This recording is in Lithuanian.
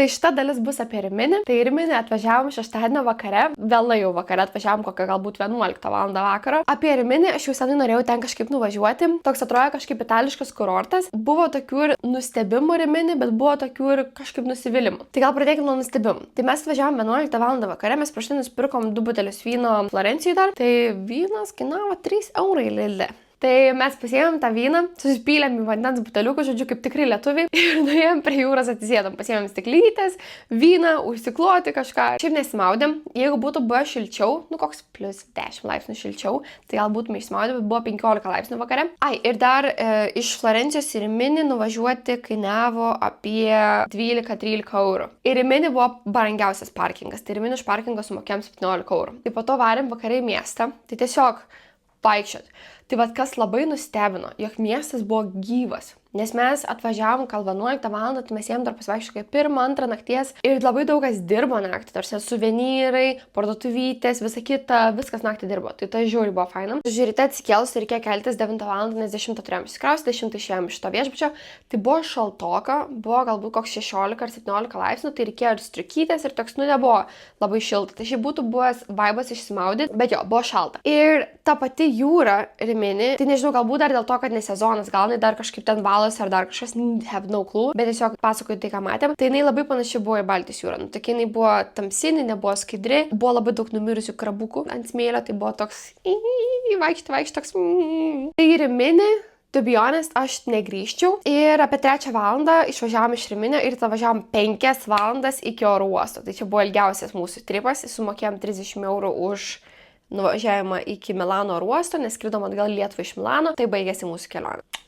Tai šita dalis bus apie Riminį. Tai Riminį atvažiavom šeštadienio vakare, vėlai jau vakare atvažiavom kokią galbūt 11 val. Vakaro. Apie Riminį aš jau senai norėjau ten kažkaip nuvažiuoti. Toks atrodo kažkaip itališkas kurortas. Buvo tokių ir nustebimų Riminį, bet buvo tokių ir kažkaip nusivylimų. Tai gal pradėkime nuo nustebimų. Tai mes atvažiavom 11 val. Vakare, mes prieš tai nusipirkom 2 butelius vyno Florencijoje dar. Tai vynas kainavo 3 eurai Lidle. Tai mes pasiėmėm tą vyną, susipylėm į vandens buteliukus, žodžiu, kaip tikrai lietuviai, ir nuėjom prie jūros atsisėdom, pasiėmėm stiklytės, vyną, užsikloti kažką. Šiaip nesimaudėm, jeigu būtų buvę šilčiau, koks plus 10 laipsnių šilčiau, tai gal būtume išsimaudę, bet buvo 15 laipsnių vakare. Ir dar iš Florencijos į Riminį nuvažiuoti kainavo apie 12-13 eurų. Ir Riminį buvo brangiausias parkingas, tai Riminį už parkingą sumokėjom 17 eurų. Tai po to varėm vakare į miestą, tai tiesiog vaikščiot. Tai vat kas labai nustebino, jog miestas buvo gyvas. Nes mes atvažiavom gal 11 val. Tai mes ėjom dar pasivaikščioti 1-2 nakties ir labai daug kas dirbo naktį, tarsi suvenyrai, parduotuvytės, visa kita, viskas naktį dirbo. Tai tai žiauriai buvo faina. Žiūrite atsikėlus ir reikėjo keltis 9 val. Nes 10 turėjom išsikrausti, 10 išėjom iš to viešbučio. Tai buvo šaltoka, buvo galbūt koks 16 ar 17 laipsnių, tai reikėjo ir striukytės ir toks nebuvo labai šilta. Tai šiaip būtų buvęs vaibas išsimaudyti, bet jo, buvo šalta. Ir ta pati jūra Riminį, tai nežinau, galbūt dar dėl to, kad ne sezonas, gal dar kažkaip ten valos ar dar kažkas, have no clue, bet tiesiog pasakoju tai, ką matėm. Tai jinai labai panaši buvo į Baltijos jūrą. Tokia jinai buvo tamsinė, nebuvo skaidri, buvo labai daug numirusių krabukų ant smėlio, tai buvo toks vaikšti toks. Tai Riminį, to be honest, aš negrįžčiau. Ir apie 3 valandą išvažiavom iš Riminio ir važiavom 5 valandas iki oro uosto. Tai čia buvo ilgiausias mūsų tripas, sumokėjom 30 eurų už nuvažiavimą iki Milano oro uosto, nes skridom atgal Lietuvą iš Milano, tai baigėsi mūsų kelionė.